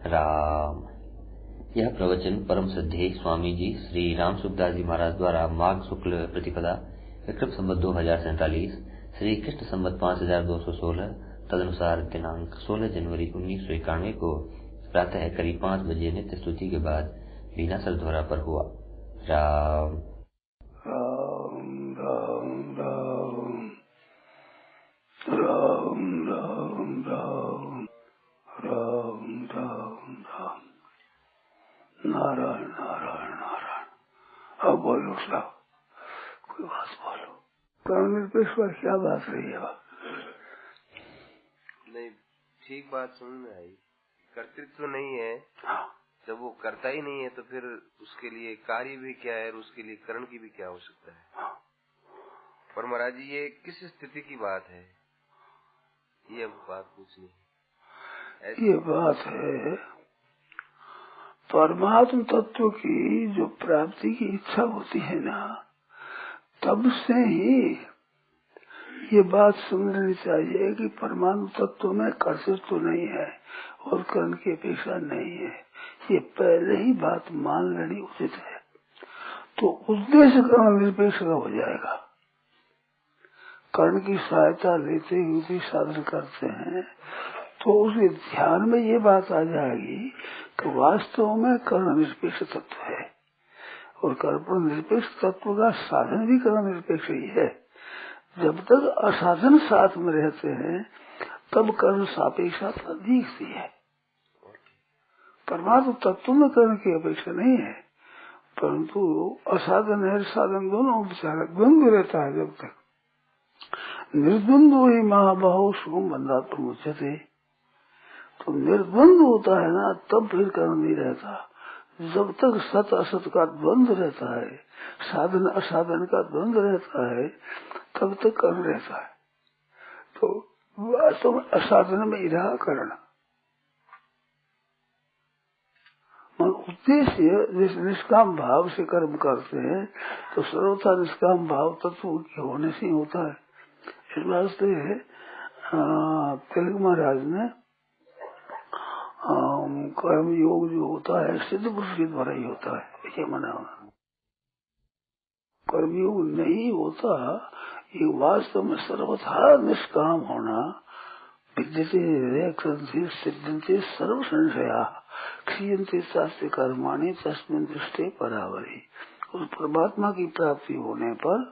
राम। यह प्रवचन परम श्रद्धेय स्वामी जी श्री राम सुखदास जी महाराज द्वारा माघ शुक्ल प्रतिपदा विक्रम संवत 2047 श्री कृष्ण संवत 5216 तदनुसार दिनांक 16 जनवरी 1991 को प्रातः करीब 5 बजे नित्य स्तुति के बाद बीना सरद्वारा पर हुआ। राम राम राम राम राम राम राम राम राम राम नारायण नारायण नारायण। अब बोलो साहब, कोई बात बोलो। कांग्रेस पर क्या बात रही है? नहीं, ठीक बात समझ में आई। कर्तृत्व नहीं है, जब वो करता ही नहीं है तो फिर उसके लिए कार्य भी क्या है और उसके लिए करण की भी क्या आवश्यकता है। पर महाराज जी, ये किस स्थिति की बात है? ये अब बात पूछनी है। ये बात है परमात्म तत्व की जो प्राप्ति की इच्छा होती है ना, तब से ही ये बात समझनी चाहिए कि परमात्म तत्व में कर्तृत्व नहीं है और कर्ण की अपेक्षा नहीं है। ये पहले ही बात मान लेनी उचित है, तो उद्देश्य कर्ण निरपेक्ष का हो जाएगा। कर्ण की सहायता लेते हुए भी साधन करते हैं तो उसके ध्यान में ये बात आ जाएगी कि वास्तव में कर्ण निरपेक्ष तत्व है और कर्ण निरपेक्ष तत्व का साधन भी कर्ण निरपेक्ष ही है। जब तक असाधन साथ में रहते हैं तब कर्ण सापेक्षता दिखती है। परमात्म तत्व में कर्ण की अपेक्षा नहीं है, परंतु असाधन है साधन दोनों विचारक द्वंद्व रहता है। जब तक निर्द्वंद्व ही महाबाहु शुभम बंधा तुम उच्चते, तो निर्द्वंद्व होता है ना, तब फिर कर्ण नहीं रहता। जब तक सत असत का द्वंद्व रहता है, साधन असाधन का द्वंद्व रहता है, तब तक कर्ण रहता है। तो वास्तव में असाधन में रहा कर्ण। उद्देश्य जिस निष्काम भाव से कर्म करते हैं तो सर्वथा निष्काम भाव तत्व के होने से ही होता है। इस वास्ते तिलक महाराज ने कर्म योग जो होता है सिद्ध पुरुष के द्वारा ही होता है, ये माना। कर्म योग नहीं होता, ये वास्तव में सर्वथा निष्काम होना। विद्यते सिद्धन्ते सर्व संशया क्षीयन्ते शास्त्र कर्माणि तस्मिन् दृष्टे परावरी। उस परमात्मा की प्राप्ति होने पर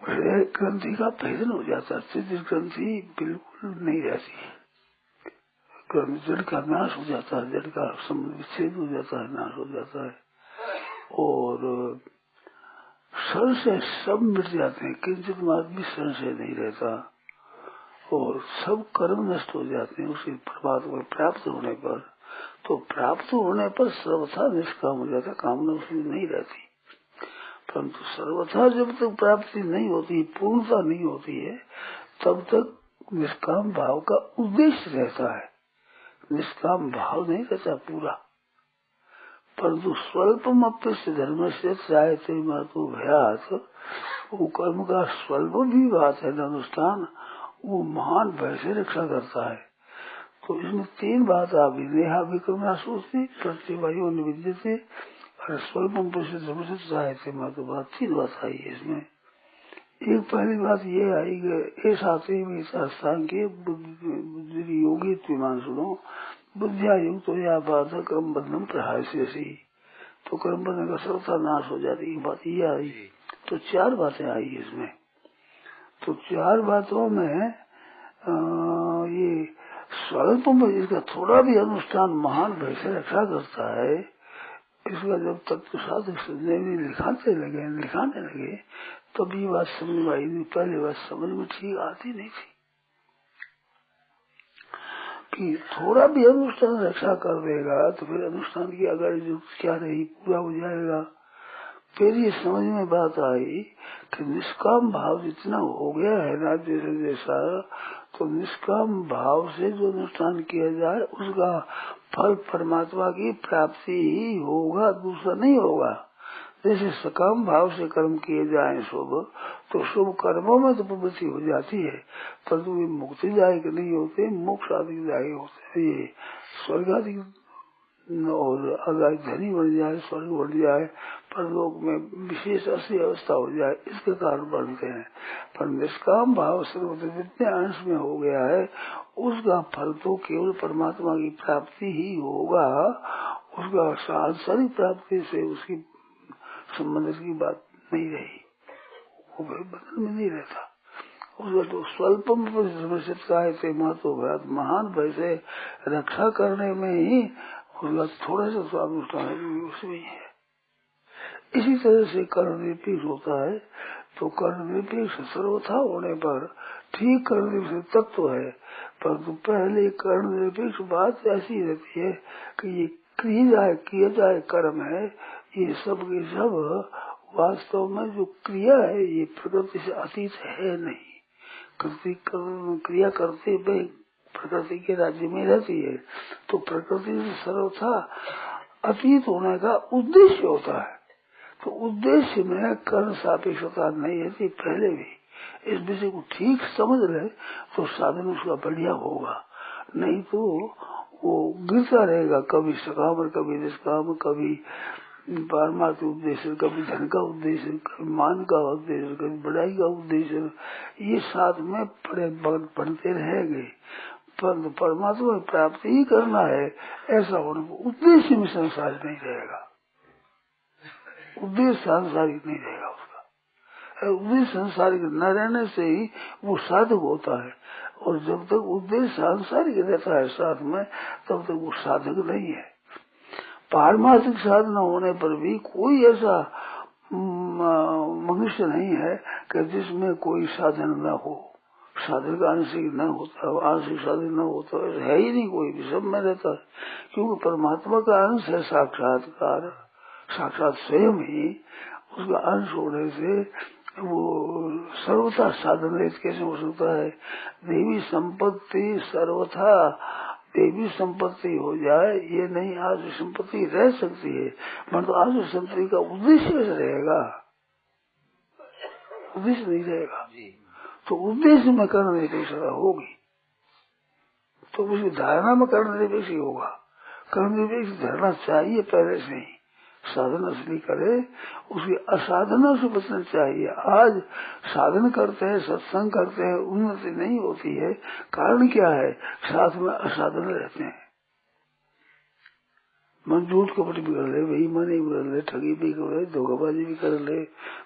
ग्रंथि का भेदन हो जाता है। सिद्ध ग्रंथि बिल्कुल नहीं रहती, जड़ का नाश हो जाता है, जड़ का विच्छेद हो जाता है, नाश हो जाता है और संशय सब मिट जाते हैं। किंचित मात्र भी संशय नहीं रहता और सब कर्म नष्ट हो जाते हैं उसी परमात्मा प्राप्त होने पर। तो प्राप्त होने पर सर्वथा निष्काम हो जाता, कामना उसमें नहीं रहती। परंतु सर्वथा जब तक प्राप्ति नहीं होती, पूर्णता नहीं होती है, तब तक निष्काम भाव का उद्देश्य रहता है। निष्काम भाव नहीं रहता पूरा, परंतु स्वल्पम अप्य धर्म से चाहते महत्व भयात, वो कर्म का स्वल्प भी बात है अनुष्ठान, वो महान भय से रक्षा करता है। तो इसमें तीन बात आ गई। नेहा विक्रम सोचती प्रतिवायु निविद्य से और स्वल्पम धर्म से चाहते महत्व बात, तीन बात आई है इसमें। एक पहली बात ये आई कि ऐसा सांख्य बुद्धि योगी विमान सुनो बुद्धिया युक्त तो या बात कर्म बंधन प्रहार से, तो कर्म बंधन का सर्वथा नाश हो जाती है। बात ये आई। तो चार बातें आई इसमें। तो चार बातों में ये स्वल्प में इसका थोड़ा भी अनुष्ठान महान भय से रक्षा करता है। इसका जब तत्व साधक लिखाने लगे तब ये बात समझ में आई। पहले बात समझ में ठीक आती नहीं थी कि थोड़ा भी अनुष्ठान रक्षा कर देगा तो फिर अनुष्ठान की अगर जो क्या रही पूरा हो जाएगा। फिर ये समझ में बात आई कि निष्काम भाव जितना हो गया है ना जैसा, तो निष्काम भाव से जो अनुष्ठान किया जाए उसका फल परमात्मा की प्राप्ति ही होगा, दूसरा नहीं होगा। जैसे सकाम भाव से कर्म किए जाए शुभ, तो शुभ कर्मों में तो प्रवृत्ति हो जाती है, परंतु ये मुक्ति जायक नहीं होते, मोक्ष आदि जायक होते हैं। ये स्वर्ग आदि और अगर धनी बन जाए, स्वर्ग बन जाए, परलोक में विशेष ऐसी अवस्था हो जाए, इसके कारण बनते हैं। पर निष्काम भाव से जितने अंश में हो गया है, उसका फल तो केवल परमात्मा की प्राप्ति ही होगा। उसका सांसारिक प्राप्ति से उसकी संबंध की बात नहीं रही, वो बदल में नहीं रहता। उसका तो स्वल्पम थे महत्व महान भय से रक्षा करने में ही उसका थोड़ा सा स्वामी उसमें है। इसी तरह से कर्ण निरपेक्ष होता है, तो कर्ण निरपेक्ष सर्वथा होने पर ठीक कर्ण निरपेक्ष तत्व है, परंतु पहले कर्ण निरपेक्ष बात ऐसी रहती है कि ये किया जाए कर्म है, ये सब के सब वास्तव में जो क्रिया है ये प्रकृति से अतीत है नहीं। क्रिया करते हुए प्रकृति के राज्य में रहती है, तो प्रकृति से सर्वथा अतीत होने का उद्देश्य होता है। तो उद्देश्य में कर्म सापेक्षता नहीं रहती पहले भी। इस विषय को ठीक समझ ले तो साधन उसका बढ़िया होगा, नहीं तो वो गिरता रहेगा, कभी सकाम कभी निष्काम, कभी पारमार्थ उद्देश्य, कभी धन का उद्देश्य, कभी मान का उद्देश्य, कभी बढ़ाई का उद्देश्य, ये साथ में बढ़ते रहेंगे। पर परमात्मा प्राप्ति ही करना है, ऐसा होने को उद्देश्य में संसार नहीं रहेगा, उद्देश्य सांसारिक नहीं रहेगा उसका। उद्देश्य सांसारिक न रहने से ही वो साधक होता है, और जब तक उद्देश्य सांसारिक रहता है साथ में, तब तक वो साधक नहीं है। पारमार्थिक साधना होने पर भी कोई ऐसा मनुष्य नहीं है कि जिसमें कोई साधन न हो, साधन का आंशिक न होता, आंशिक साधन न होता है ही नहीं, कोई भी सब में रहता है। क्योंकि परमात्मा का अंश है साक्षात्कार, साक्षात स्वयं ही उसका अंश होने से वो सर्वथा साधन रहित कैसे हो सकता है। देवी संपत्ति सर्वथा देवी संपत्ति हो जाए ये नहीं, आज संपत्ति रह सकती है, मतलब आज संपत्ति का उद्देश्य रहेगा, उद्देश्य नहीं रहेगा। तो उद्देश्य में कर्ण निरपेक्षता होगी, तो उसकी धारणा में कर्ण निरपेक्ष होगा। कर्ण निरपेक्ष धरना चाहिए पहले से ही, साधन असली करे, उसकी असाधना से बचना चाहिए। आज साधन करते हैं, सत्संग करते हैं, उन्नति नहीं होती है, कारण क्या है? साथ में असाधन रहते हैं। मन झूठ कपट भी कर ले, बेईमानी भी कर ले, ठगी भी कर ले, धोखाबाजी भी कर ले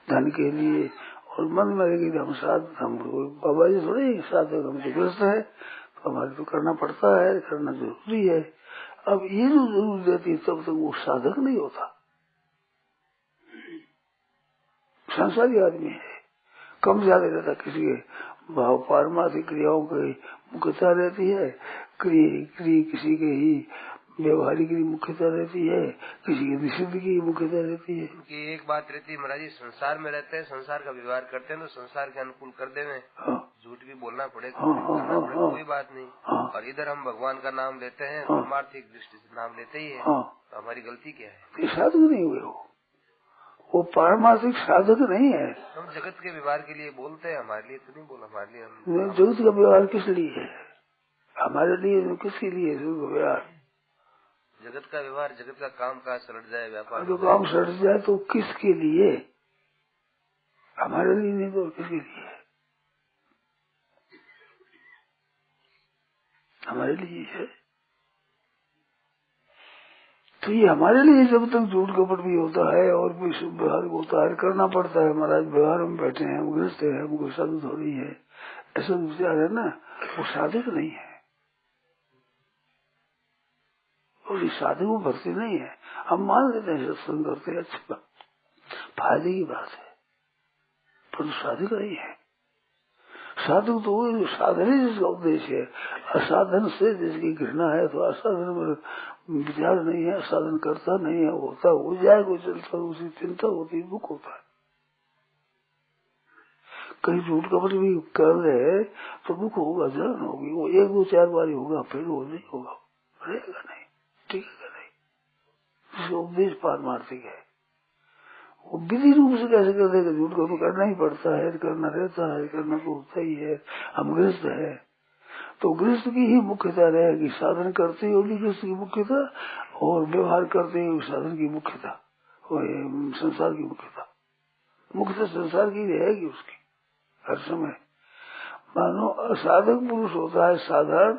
धन के लिए, और मन में लगे हम साथ, हम बाबा जी थोड़े साथ हम तो ग्रस्त है, तो हमारे तो करना पड़ता है, करना जरूरी है। अब ये जो जरूरत रहती है तब तक वो साधक नहीं होता। संसारी आदमी है, कम ज्यादा रहता, किसी के भाव पारमार्थिक क्रियाओं की मुख्यता रहती है, किसी के ही व्यवहारिक की मुख्यता रहती है, किसी की निषिद्ध की मुख्यता रहती है। कि एक बात रहती है महाराज जी, संसार में रहते हैं, संसार का व्यवहार करते हैं तो संसार के अनुकूल कर देवे, झूठ भी बोलना पड़ेगा, कोई बात नहीं। और इधर हम भगवान का नाम लेते हैं, परमार्थिक दृष्टि से नाम लेते ही है, तो हमारी गलती क्या है? साधक नहीं हुए वो पारमार्थिक साधक नहीं है। हम जगत के व्यवहार के लिए बोलते हैं, हमारे लिए तो नहीं बोला, हमारे लिए हम जगत का व्यवहार किस लिए है? हमारे लिए किसके लिए व्यवहार? जगत का व्यवहार, जगत का काम काज सलट जाए, व्यापार जो काम सलट जाए तो किसके लिए? हमारे लिए नहीं तो किसके लिए? हमारे लिए है। तो ये हमारे लिए जब तक झूठ कपट भी होता है और भी व्यवहार होता है, करना पड़ता है। महाराज व्यवहार में बैठे हैं, हम गृहस्थ है, हमको साधु थोड़ी है, ऐसा विचार है ना, वो साधक नहीं है, और ये साधु को भक्ति नहीं है। हम मान लेते हैं सत्संग करते हैं, अच्छी बात, फायदे की बात है, पर साधक नहीं है। साधु तो वो साधन ही जिसका उद्देश्य है, असाधन से जिसकी घृणा है, तो असाधन में विचार नहीं है, असाधन करता नहीं है, होता हो जाए, कोई चलता उसी चिंता होती, दुख होता है। कहीं झूठ कपट भी कर रहे तो दुख होगा, जलन होगी, वो 1-2-4 बार होगा, फिर वो नहीं होगा, रहेगा नहीं, टिकेगा नहीं। जिसका उद्देश्य पारमार्थिक है, वो विधि रूप से कैसे कर देगा? झूठ को करना ही पड़ता है, करना रहता है, करना तो होता ही है। हम गृहस्थ है तो गृहस्थ की ही मुख्यता रहेगी, साधन करते ही होगी गृहस्थ की मुख्यता, और व्यवहार करते ही साधन की मुख्यता, संसार की मुख्यता। मुख्यता संसार की रहेगी उसकी हर समय। मानो साधक पुरुष होता है साधारण,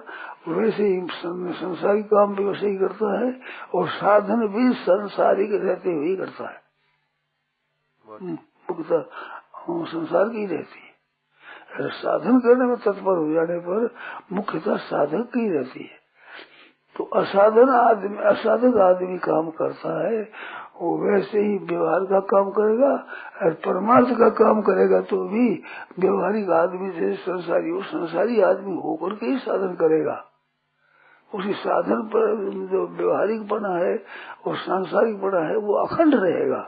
वैसे ही संसारिक काम भी वैसे ही करता है, और साधन भी संसारिक रहते हुए करता है। मुख्यता संसार की रहती है। साधन करने में तत्पर हो जाने पर मुख्यता साधक की रहती है। तो असाधक आदमी काम करता है, वो वैसे ही व्यवहार का काम करेगा, और परमार्थ का काम करेगा तो भी व्यवहारिक आदमी से संसारी आदमी होकर के ही साधन करेगा। उसी साधन पर जो व्यवहारिक बना है और सांसारिक बना है वो अखंड रहेगा।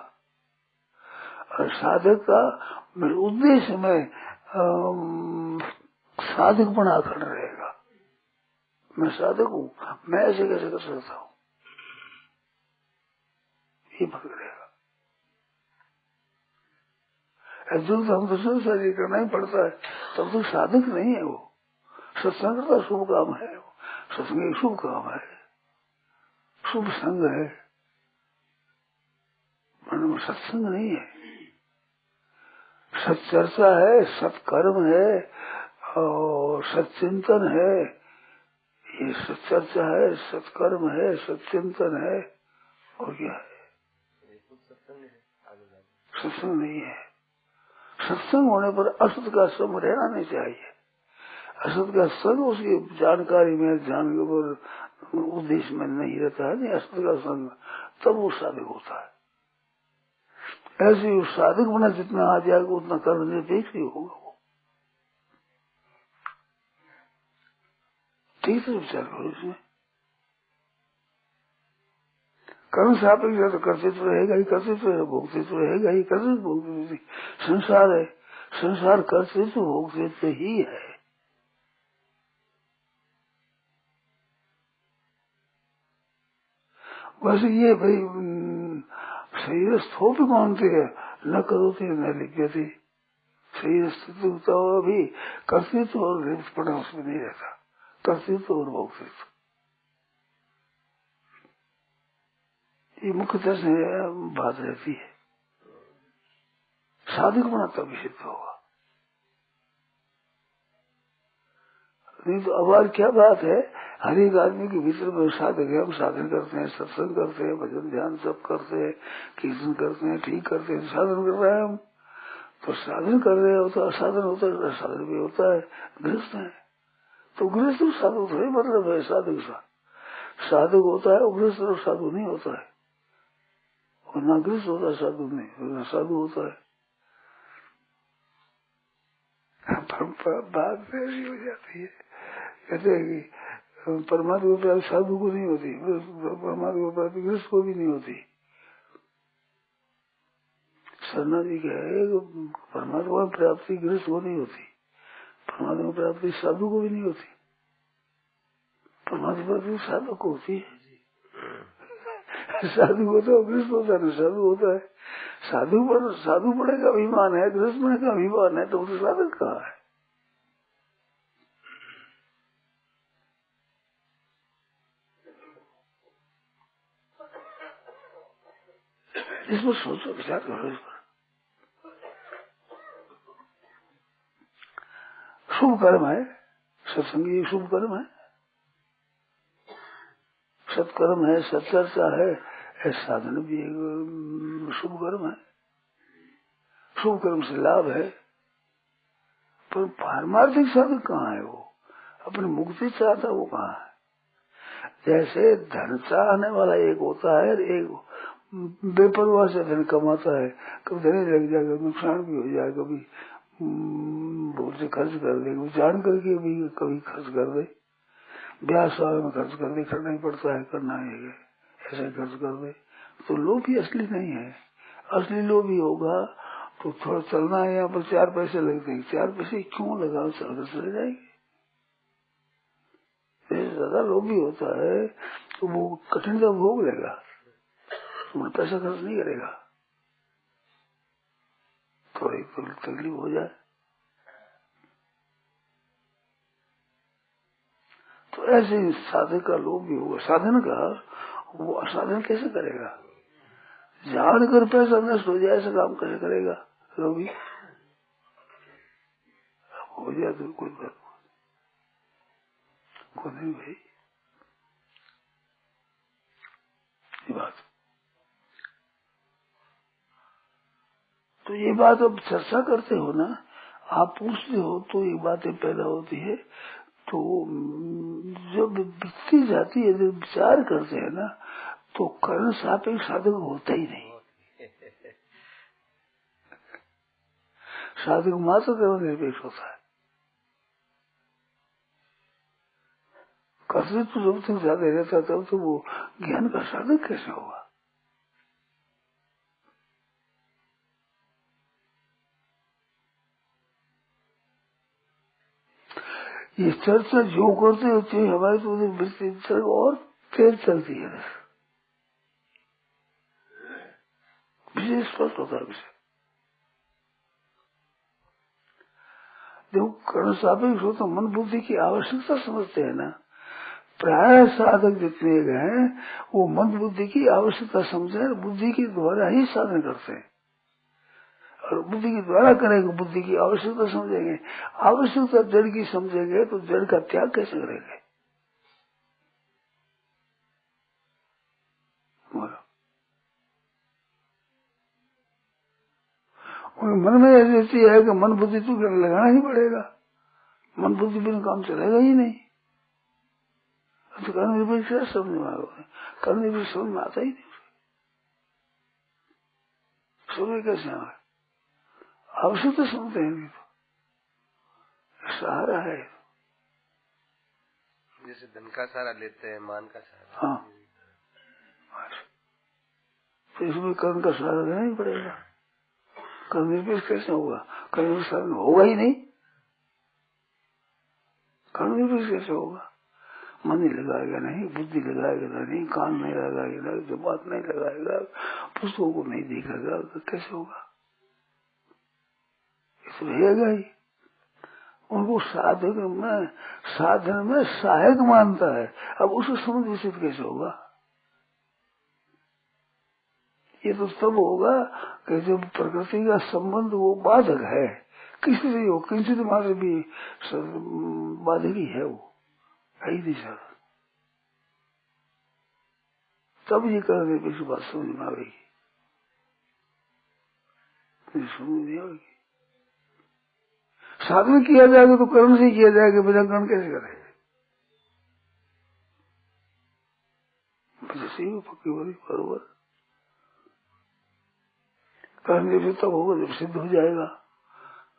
और साधक का उद्देश्य में साधक बना अखंड रहेगा। मैं साधक हूँ, मैं ऐसे कैसे कर सकता हूँ, ये फर्क रहेगा। जो हम तो संसारी करना ही पड़ता है, तब तो साधक नहीं है वो। सत्संग का शुभ काम है, सत्संग एक शुभ काम है, शुभ संग है, सत्संग नहीं है। सत्चर्चा है, सत्कर्म है और सत्चिंतन है। ये सत्चर्चा है, सत्कर्म है, सत्चिंतन है, और क्या है? सत्संग नहीं है। सत्संग होने पर असत का संग रहना नहीं चाहिए। असत का संग उसकी जानकारी में, ध्यान के ऊपर, उद्देश्य में नहीं रहता है। नहीं, असत का संग तब वो साधक होता है। ऐसे ही साधक बना जितना आ जाएगा उतना कर्म निरपेक्ष ही होगा वो। ठीक से विचार करो इसमें। कर्म सापेक्ष तो कर्तृत्व रहेगा ही, कर्तृत्व भोक्तृत्व रहेगा ही, कर्तृत्व भोक्तृत्व संसार है, संसार कर्तृत्व भोक्तृत्व ही है। वैसे ये भाई शरीर स्थोप मानते हैं, न करोते न लिखते। शरीर स्थिति होता हुआ भी कर्तृत्व और रिक्तपना उसमें नहीं रहता, कर्तृत्व और भोक्तृत्व ये मुख्यतः से बात रहती है। साधक बना तभी सिद्ध होगा। नहीं तो अब आज क्या बात है, हर एक आदमी के भीतर में साधक है। हम साधन करते हैं, सत्संग करते हैं, भजन ध्यान सब करते हैं, कीर्तन करते हैं, ठीक करते हैं, साधन कर रहे हैं हम। तो साधन कर रहे हो तो असाधन होता है, साधन भी होता है। गृहस्थ है तो गृहस्थ साधु थोड़ी मतलब है। साधक साधक होता है, गृहस्थ और साधु नहीं होता है। और ना गृहस्थ होता है साधु नहीं, ना साधु होता है। बात ऐसी हो जाती है, कहते हैं कि परमात्मा प्राप्ति साधु को नहीं होती, परमात्मा प्राप्ति गृहस्थ को भी नहीं होती। शरणा जी क्या है, परमात्मा प्राप्ति गृहस्थ को नहीं होती, परमात्मा प्राप्ति साधु को भी नहीं होती। परमात्मा प्राप्ति साधु को होती है। साधु होता है, गृहस्थ होता है, साधु होता है। साधु पढ़े का अभिमान है, गृहस्थ पढ़े का अभिमान है, तो साधक कहाँ है? इस पर सोचो, विचार करो इस पर। शुभ कर्म है, सत्संग शुभ कर्म है, सत्कर्म है, सत्चर्चा है, साधन भी एक शुभ कर्म है। शुभ कर्म से लाभ है, पर पारमार्थिक साधक कहाँ है? वो अपनी मुक्ति चाहता, वो कहाँ है? जैसे धन चाहने वाला एक होता है, एक बेपरवाह से धन कमाता है, कभी धन लग जाएगा, नुकसान भी हो जाएगा, कभी भूल से खर्च कर दे, जान करके भी कभी खर्च कर दे, ब्याह शाह में खर्च कर दे, करना ही पड़ता है, करना है, ऐसे खर्च कर दे। तो लोभी असली नहीं है। असली लोभी होगा तो थोड़ा चलना है, यहाँ पर 4 पैसे लगते हैं, 4 पैसे क्यों लगाओ, चलकर चले जाएंगे। ज्यादा लोभी होता है तो वो कठिनता भोग लेगा, पैसा खर्च नहीं करेगा। थोड़ी तकलीफ हो जाए। तो ऐसे ही साधक का लोभ भी होगा। साधन का वो असाधन कैसे करेगा? जान कर पैसा नष्ट हो जाए ऐसा काम कैसे करेगा? लोभी हो जाए तो कोई बात नहीं भाई। ये बात तो ये बात अब चर्चा करते हो ना, आप पूछते हो तो ये बातें पैदा होती है। तो जब बीतती जाती है, जब विचार करते हैं ना, तो कर्ण सापेक्ष साधक होता ही नहीं। साधक मात्र कर्म निरपेक्ष होता है। कर्तृत्व जब तक ज्यादा रहता तब तो वो ज्ञान का साधक कैसे होगा? ये चर्चा जो करते होते हैं हमारे तो और तेज चलती है, विषय स्पष्ट होता है। विषय देखो कर्ण सापेक्ष हो तो मन बुद्धि की आवश्यकता समझते हैं ना। प्राय साधक जितने गए वो मन बुद्धि की आवश्यकता समझे, बुद्धि के द्वारा ही साधन करते हैं। और बुद्धि के द्वारा करेंगे, बुद्धि की आवश्यकता समझेंगे। आवश्यकता जड़ की समझेंगे तो जड़ का त्याग कैसे करेंगे? मन में ऐसी है कि मन बुद्धि तो लगाना ही पड़ेगा, मन बुद्धि बिना काम चलेगा ही नहीं। तो कर्म भी समझ में आएगा, कर्म भी समझ में आता ही नहीं। समझ कैसे आए? आवश्यकता समझते हैं, सहारा है। जैसे धन का सहारा लेते हैं, मान का सहारा। हाँ, तो इसमें कर्म का सहारा देना ही पड़ेगा। कर्म निरपेक्ष कैसे होगा? कर्म का सहारा होगा ही नहीं। कर्म निरपेक्ष कैसे होगा? मन नहीं लगाएगा नहीं, बुद्धि लगाएगा नहीं, कान नहीं लगाएगा नहीं, जबात नहीं लगाएगा, पुस्तकों को नहीं देखेगा, तो कैसे होगा? इसमें रहेगा ही। उनको साधन में सहायक मानता है। अब उसको समझ विकसित कैसे होगा? ये तो तब होगा कि जब प्रकृति का संबंध वो बाधक है, किसी से हो, किंचित मात्र भी बाधक ही है, वो है ही नहीं सर। तब ये करने की बात समझ में आएगी, समझ नहीं आएगी। साधन किया जाएगा तो कर्म से किया जाएगा, बिना कर्म कैसे करेंगे? जैसे ही पक्की बड़ी बरोबर कर्म जब तब होगा जब सिद्ध हो जाएगा।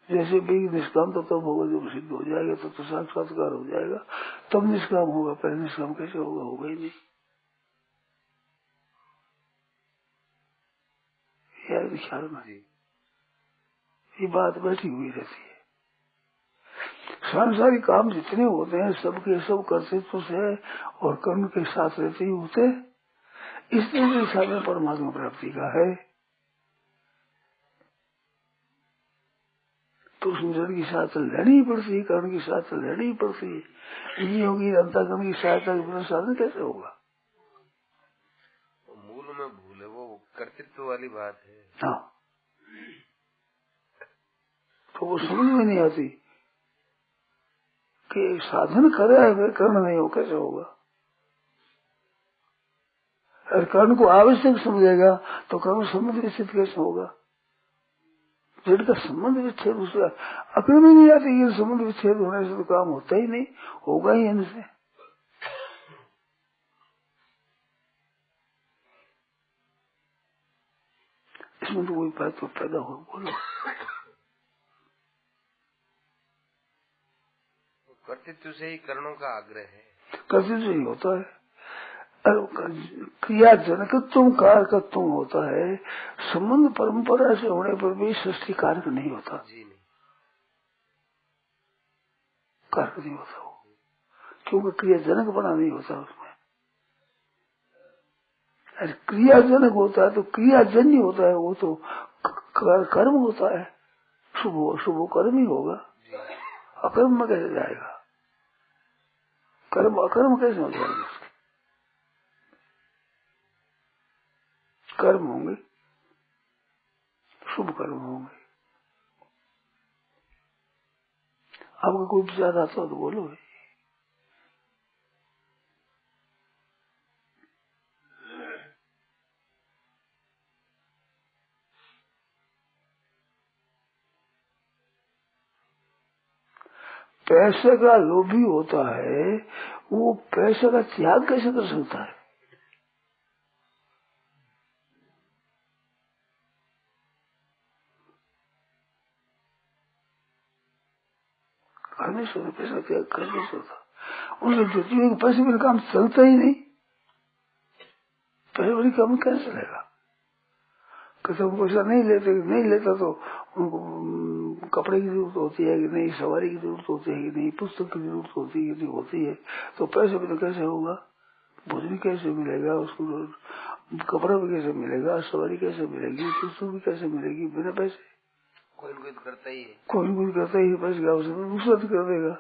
जैसे भी निष्काम तो तब होगा जब सिद्ध हो जाएगा, तो साक्षात्कार हो जाएगा, तब निष्काम होगा। पहले निष्काम कैसे होगा? होगा ही नहीं। यार ख्याल में ये बात बैठी हुई रहती है। सांसारिक काम जितने होते हैं सबके सब कर्तृत्व से और कर्म के साथ रहते ही होते, इसलिए भी साधन परमात्मा प्राप्ति का है। तो उसमें जड़ की सहायता लेनी ही पड़ती है, कर्म की सहायता लेनी ही पड़ती है। ये होगी अंतःकरण की सहायता के बिना साधन कैसे होगा? तो मूल में भूल है, वो कर्तृत्व वाली बात है। हाँ, तो वो समझ में नहीं आती कि साधन कर रहा है, कर्म नहीं हो कैसे होगा? अगर कर्म को आवश्यक समझेगा तो कर्म संबंध विकसित कैसे होगा? जड़ का संबंध विच्छेद उसका अकल में नहीं आती। ये संबंध विच्छेद होने से तो काम होता ही नहीं, होगा ही इनसे। इसमें तो कोई बात तो पैदा हो, बोलो। कर्तृत्व से ही कर्णों का आग्रह है, कर्तृत्व से ही होता है। क्रिया जनकत्व कारकत्व होता है। संबंध परंपरा से होने पर भी सृष्टि कारक नहीं होता जी। नहीं, कारक नहीं होता वो, क्योंकि क्रिया जनक बना नहीं होता उसमें। अरे क्रियाजनक होता है तो क्रियाजन्य होता है, वो तो कर्म होता है। शुभ कर्म ही होगा, अकर्म में कैसे जाएगा? कर्म अकर्म कैसे हो जाएगा? कर्म होंगे, शुभ कर्म होंगे। आपका कोई विचार आता हो तो बोलो। पैसे का लोभी होता है, वो पैसे का त्याग कैसे कर सकता है? कर नहीं सकता, पैसा त्याग कर नहीं सकता। उनके ज्योतियों के पैसे बिना काम चलता ही नहीं। पैसे बड़ी काम कैसे चलेगा? कैसे पैसा नहीं लेता तो उनको कपड़े की जरूरत होती है कि नहीं, सवारी की जरूरत होती है कि नहीं, पुस्तक की जरूरत होती है कि नहीं होती है, तो पैसे भी तो कैसे होगा? भोजन कैसे मिलेगा उसको, कपड़ा भी कैसे मिलेगा, सवारी कैसे मिलेगी, पुस्तक भी कैसे मिलेगी बिना पैसे? कोई तो करता ही है, कोई करता ही है। पैसे की आवश्यकता दूसरा तो कर देगा,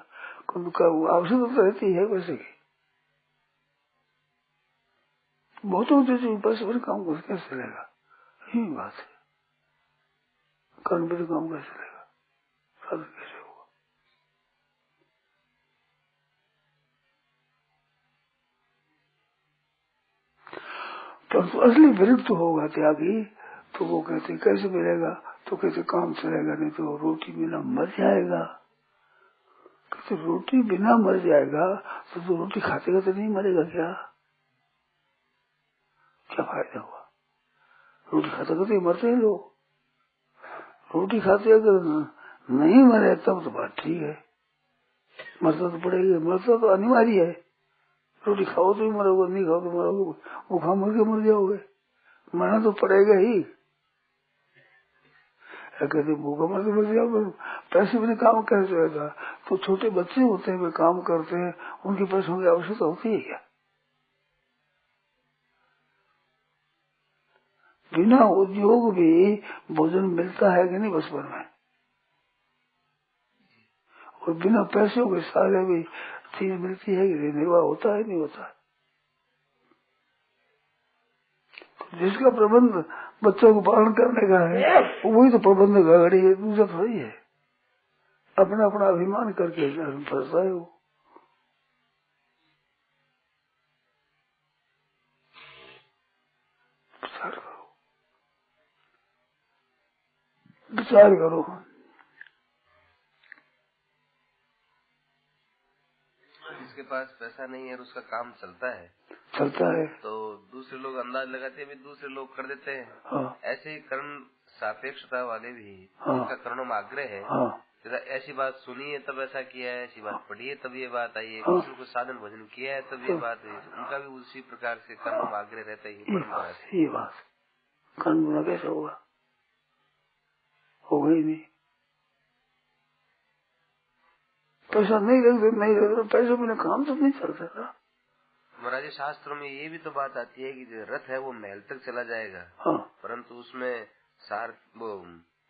आवश्यकता तो रहती है पैसे की। बहुत होते पैसे पर काम कैसे चलेगा? यही बात है। कर्म पर काम कैसे चलेगा? साधन कैसे होगा? परंतु असली विरुद्ध होगा त्यागी, तो वो कहते कैसे मिलेगा? तो कहते काम चलेगा नहीं तो रोटी बिना मर जाएगा। कहते रोटी बिना मर जाएगा तो रोटी खाते खाते नहीं मरेगा क्या? क्या फायदा हुआ? रोटी खाते खाते मरते हैं लोग। रोटी खाते अगर नहीं मरे तब तो बात ठीक है, मरता तो पड़ेगा, मरता तो अनिवार्य है। रोटी खाओ तो ही मरोगे, नहीं खाओ तो मरोगे, भूखा मर के मर जाओगे, मरना तो पड़ेगा ही। कहते भूखा मर के मर जाओगे, पैसे बिना काम कैसे चलेगा? तो छोटे बच्चे होते हैं वे काम करते हैं, उनके पैसों की आवश्यकता होती है क्या? बिना उद्योग भी भोजन मिलता है कि नहीं बचपन में? और बिना पैसों के सारे भी चीज मिलती है कि नहीं? निर्वाह होता है नहीं होता? जिसका प्रबंध बच्चों को पालन करने का है वही तो प्रबंध गाड़ी है, दूसरा थोड़ी है। अपना अपना अभिमान करके फंसता है वो। विचार करो। जिसके पास पैसा नहीं है और उसका काम चलता है तो दूसरे लोग अंदाज लगाते हैं, दूसरे लोग कर देते हैं। हाँ। ऐसे ही कर्ण सापेक्षता वाले भी, हाँ। जिनका कर्णों में आग्रह है, हाँ। ऐसी बात सुनी है तब ऐसा किया है, ऐसी बात पढ़ी है तब ये बात आई है, हाँ। किसी को साधन भोजन किया है तब ये बात है, उनका भी उसी प्रकार से कर्णों में आग्रह रहता ही परंपरा से। ये बात कर्म बिना कैसे होगा? होगा ही नहीं। पैसा नहीं रखते, पैसे बिना काम तो नहीं चलता था। महाराज शास्त्रों में ये भी तो बात आती है कि जो रथ है वो महल तक चला जाएगा। हाँ। परंतु उसमें वो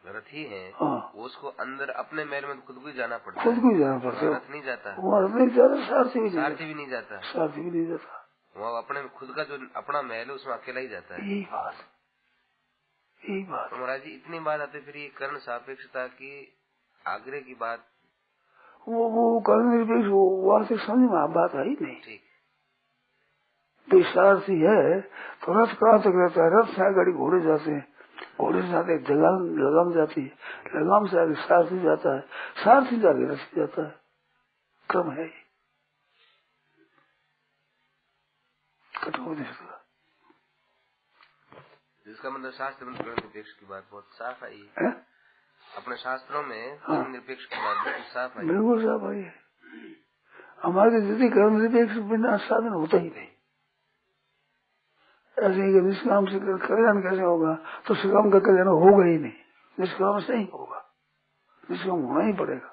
रथी है। हाँ। वो उसको अंदर अपने महल में खुद को ही जाना पड़ता है, खुद को ही जाना पड़ता है। रथ नहीं जाता, सारथी भी नहीं जाता, सारथी भी नहीं जाता। वो अपने खुद का जो अपना महल है उसमें अकेला ही जाता है। यही बात तो महाराज जी इतनी बात आती, फिर ये कर्ण सापेक्षता की आग्रह की बात, वो कर्ण निरपेक्ष वार्षिक समझ में बात आई नहीं। ठीक सारथी है तो रथ कहाँ तक रहता है? रथ से गाड़ी घोड़े जाते हैं, घोड़े से आगे लगाम जाती है, लगाम से आगे सारथी जाता है, सारथी से आगे रथ जाता है। क्रम है कठोर। जिसका मतलब शास्त्र में कर्ण निरपेक्ष की बात बहुत साफ आई है। अपने शास्त्रों में कर्ण निरपेक्ष की बात बिल्कुल साफ आई, बिल्कुल साफ आई है। हमारे यदि कर्ण निरपेक्ष बिना साधन होता ही नहीं। ऐसे निष्काम से कल्याण कैसे होगा? तो सुकाम का कल्याण होगा ही नहीं, निष्काम से नहीं होगा, निष्काम होना ही पड़ेगा।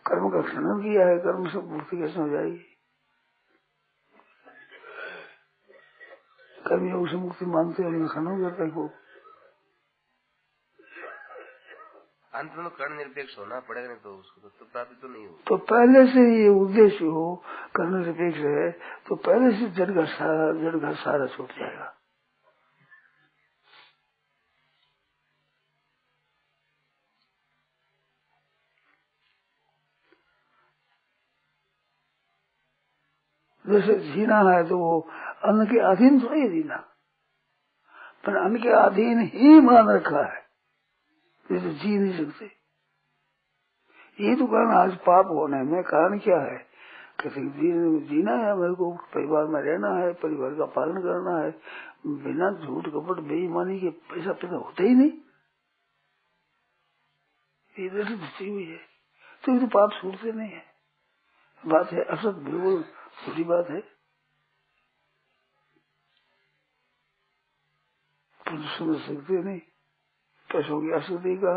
कर्म का खंडन किया है, कर्म से पूर्ति कैसे हो जाएगी? कर्मयोग से मुक्ति मानते हैं उनका खंडन करते हैं वो। अंत में कर्ण निरपेक्ष होना पड़ेगा, नहीं तो उसको तो प्राप्ति तो नहीं होगी। तो पहले से ये उद्देश्य हो कर्ण निरपेक्ष है तो पहले से जड़ का सारा छूट जाएगा। जैसे जीना है तो वो अन्न के अधीन थोड़ी जीना, पर अन्न के अधीन ही मान रखा है, जैसे जी नहीं सकते। ये तो कारण आज पाप होने में कारण क्या है? कहते जीना है, मेरे को परिवार में रहना है, परिवार का पालन करना है, बिना झूठ कपट बेईमानी के पैसा पैदा होता ही नहीं, ये दृष्टि बची हुई है। तो ये तो पाप छूटते नहीं है। बात है असत, बिल्कुल छोटी बात है। समझ सकते नहीं, पैसों की असती का,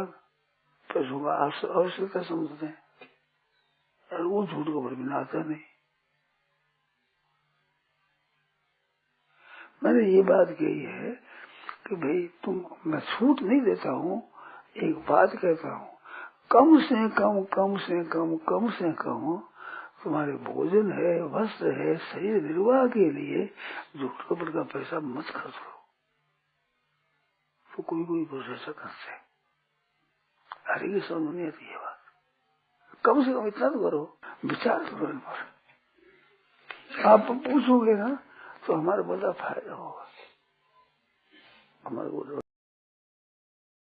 पैसों का आवश्यकता समझते हैं, और वो झूठ कपट बिना आता नहीं। मैंने ये बात कही है कि भाई मैं छूट नहीं देता हूँ, एक बात कहता हूँ, कम से कम कम से कम कम से कम तुम्हारे भोजन है, वस्त्र है, शरीर निर्वाह के लिए झूठ कपट का पैसा मत खर्च करो। तो कोई ऐसा करते हैं, हरे की समझ नहीं आती है बात। कम से कम इतना तो करो, विचार तो करो इन पर। आप पूछोगे ना तो हमारा बड़ा फायदा होगा, हमारे को